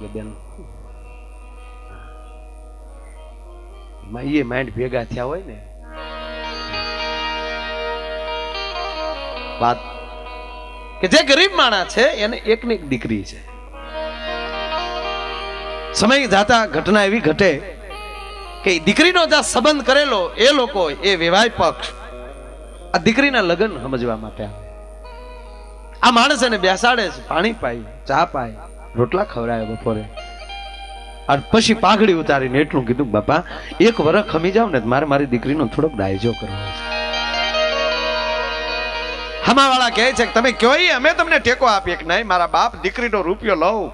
બેન એ માઇન્ડ ભેગા થયા હોય ને વાત કે જે ગરીબ માણસ છે એને એક ને એક દીકરી છે. સમય જાતા ઘટના એવી ઘટે કે દીકરીનો જ્યાં સંબંધ કરેલો એ લોકો એ વિવાહ પક્ષ આ દીકરીના લગ્ન સમજવા માટે આવે. આ માણસ એને બેસાડે છે, પાણી પાય, ચા પાય, રોટલા ખવડાવે બપોરે, અને પછી પાઘડી ઉતારીને એટલું કીધું, બાપા એક વર્ષ ખમી જાવ ને મારે મારી દીકરીનો થોડોક ડાયજો કરવો છે. હમાવાળા કહે છે કે તમે કયો અમે તમને ટેકો આપીએ કે નહીં, મારા બાપ દીકરીનો રૂપિયો લઉં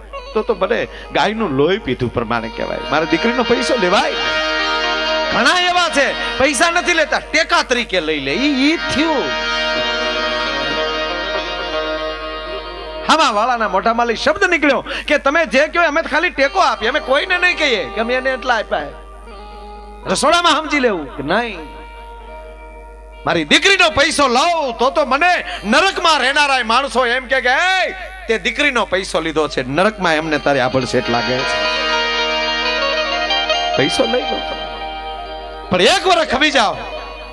તો મને ગાયનું લોહી પીધું પ્રમાણે કહેવાય, મારા દીકરીનો પૈસો લેવાય. ઘણા એવા છે પૈસા નથી લેતા, ટેકા તરીકે લઈ લે. ઈ થયું હમાવાળાના મોઢામાં લઈ શબ્દ નીકળ્યો કે તમે જે કહો અમે ખાલી ટેકો આપીએ, અમે કોઈને નહીં કહીએ કે અમે એને એટલા આપ્યા. રસોડામાં સમજી લેવું કે નહીં, મારી દીકરીનો પૈસો લાવ તો મને નરકમાં રહેનારા માણસો એમ કે તે દીકરીનો પૈસો લીધો છે, નરકમાં એમને તારે આભળસેટ લાગે છે. પૈસો લઈ લો પણ એક વર્ષ ખમી જાઓ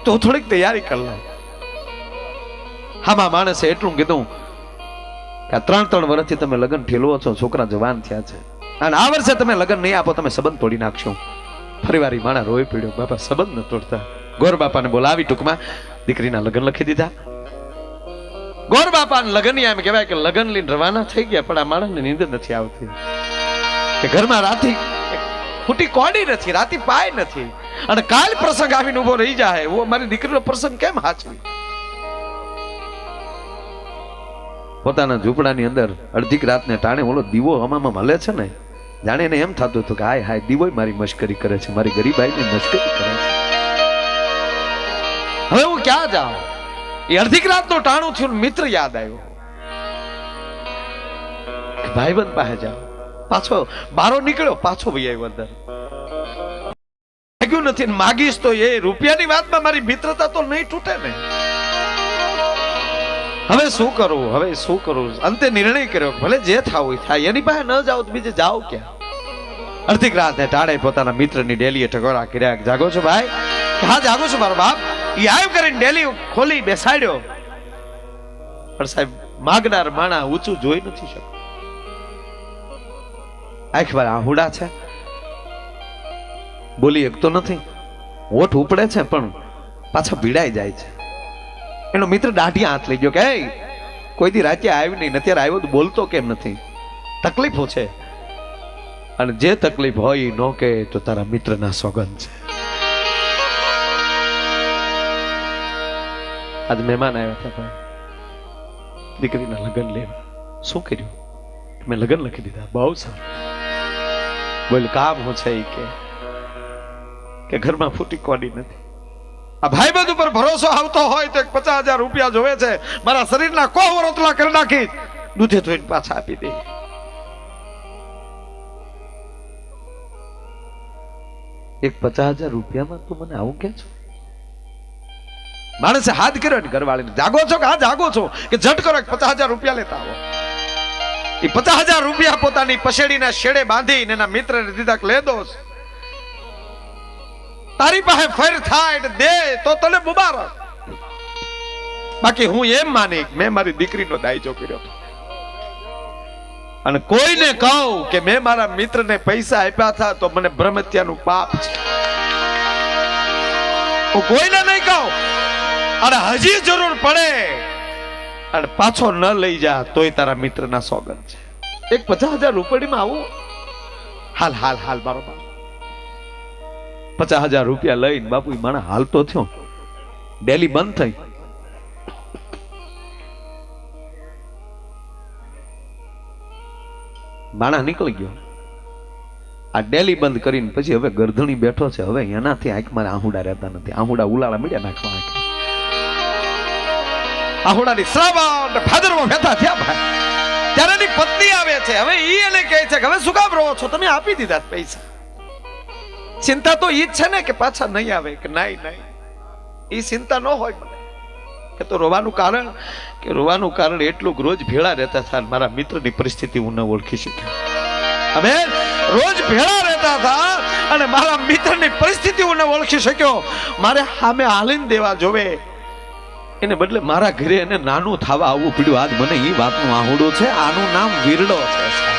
તો થોડીક તૈયારી કરી લો. હામાં માણસે એટલું કીધું કે 3 વર્ષથી તમે લગ્ન ઠેલવો છો, છોકરા જવાન થયા છે, અને આ વર્ષે તમે લગ્ન નહીં આપો તમે સંબંધ તોડી નાખશો. ફરીવાર માણા રોઈ પડ્યો, બાપા સંબંધ ન તોડતા. ગોર બાપાને બોલાવી ટૂંકમાં દીકરીના લગ્ન લખી દીધા. ગોર બાપાને લગ્ન એમ કહેવાય કે લગ્ન લઈને રવાના થઈ ગયા, પણ આ માણસને નીંદ નથી આવતી કે ઘરમાં રાતી ફૂટી કોડી નથી, રાતી પાય નથી, અને કાલ પ્રસંગ આવીને ઉભો રહી જાય, ઓ મારી દીકરીનો પ્રસંગ કેમ હાચવી. પોતાના ઝૂંપડાની અંદર અડધી રાતને ટાણે ઓલો દીવો હમામાં હલે છે ને, જાણે એને એમ થતું હતું કે હાય હાય દીવો મારી મશ્કરી કરે છે, મારી ગરીબાઈની મશ્કરી કરે છે. હવે હું ક્યાં જાઉં? એ અડધી રાતનું ટાણું થયું, મિત્ર યાદ આવ્યો, ભાઈબંધ પાસે જાઓ. પાછો બારો નીકળ્યો, પાછો ભાઈ આવ્યો અંદર. માગ્યું નથી, માગીશ તો એ રૂપિયાની વાતમાં મારી મિત્રતા તો નહીં તૂટે ને. હવે શું કરું, હવે શું કરું? અંતે નિર્ણય કર્યો, ભલે જે થાવું થાય, એની પાસે ન જાઓ તો બીજે જાઓ ક્યાં? અડધી રાતને ટાળે પોતાના મિત્રની ડેલીએ ટકોરા કર્યા, જાગો છો ભાઈ? હા જાગો છો મારો બાપ. એ આવ કરીને ડેલી ખોલી બેસાડ્યો, પણ સાહેબ માગનાર માણા ઊંચું જોઈ નથી શકતો. આખબર આહુડા છે, બોલી એકતો નથી, હોઠ ઉપડે છે પણ પાછા ભીડાઈ જાય છે. એનો મિત્ર દાઢી હાથ લઈ ગયો કે કોઈ દી રાતે આવ્યું નહીં, અત્યારે આવ્યો તો બોલતો કેમ નથી? તકલીફો છે, અને જે તકલીફ હોય ન કે તો તારા મિત્રના સોગંદ છે. આજ મહેમાન આવ્યા હતા ભાઈ, દીકરીના લગ્ન લેવા. શું કર્યું? મેં લગ્ન લખી દીધા. બહુ સારું. બોલ કામ હું છે કે ઘરમાં ફૂટી કોડી નથી. આ ભાઈબંધ ઉપર ભરોસો આવતો હોય તો 50,000 રૂપિયા જોવે છે, મારા શરીરના કોહ રોટલા કરી નાખી, દૂધે ધોઈને પાછા આપી દે. એક 50,000 રૂપિયામાં તું મને આવું કે છો? માણસે હાથ કર્યો ને ઘરવાળીને, જાગો છો કે? હા જાગો છો. કે ઝટ કરો, 50,000 રૂપિયા લેતા આવો. એ 50,000 રૂપિયા પોતાની પસેડીના શેડે બાંધીને એના મિત્રને દીધા કે લે દોસ, તારી પાસે ફેર થાય દે તો તને મુબારક. બાકી હું એમ માની મેં મારી દીકરીનો દાયજો કર્યો, અને કોઈને કહું કે મેં મારા મિત્રને પૈસા આપ્યા હતા તો મને બ્રહ્મત્યાનું પાપ છે. હું કોઈને નહીં કહું, અને હજી જરૂર પડે અને પાછો ન લઈ જા તોય તારા મિત્રના સોગંદ છે. એક 50,000 રૂપિયામાં આવું હાલ હાલ હાલ મારો બાપ 50,000 રૂપિયા લઈને બાપુ માણા હાલતો થયો. ડેલી બંધ થઈ, માણા નીકળી ગયો. આ ડેલી બંધ કરીને પછી હવે ગરધણી બેઠો છે. હવે એનાથી આંખમાં આહુડા રહેતા નથી, આહુડા ઉલાળા મળ્યા નાખવા. આહુડાની શ્રાવણ ભાદરવો બેઠા થયા ભાઈ, ત્યારે એની પત્ની આવે છે. હવે ઈ એને કહે છે કે હવે શું કામ રહો છો, તમે આપી દીધા પૈસા. ચિંતા તો ઈ જ છે ને કે પાછા નહીં આવે કે નહીં નહીં, એ ચિંતા ન હોય મને. કે તો રોવાનું કારણ એટલું રોજ ભેળા રહેતા હતા, મારા મિત્રની પરિસ્થિતિ હું ન ઓળખી શક્યો. અમે રોજ ભેળા રહેતા હતા અને મારા મિત્રની પરિસ્થિતિઓને ઓળખી શક્યો. મારે સામે હાલીને દેવા જોવે એને બદલે મારા ઘરે એને નાનું થવા આવવું પડ્યું. આજ મને એ વાતનું આહુડો છે. આનું નામ વીરડો છે.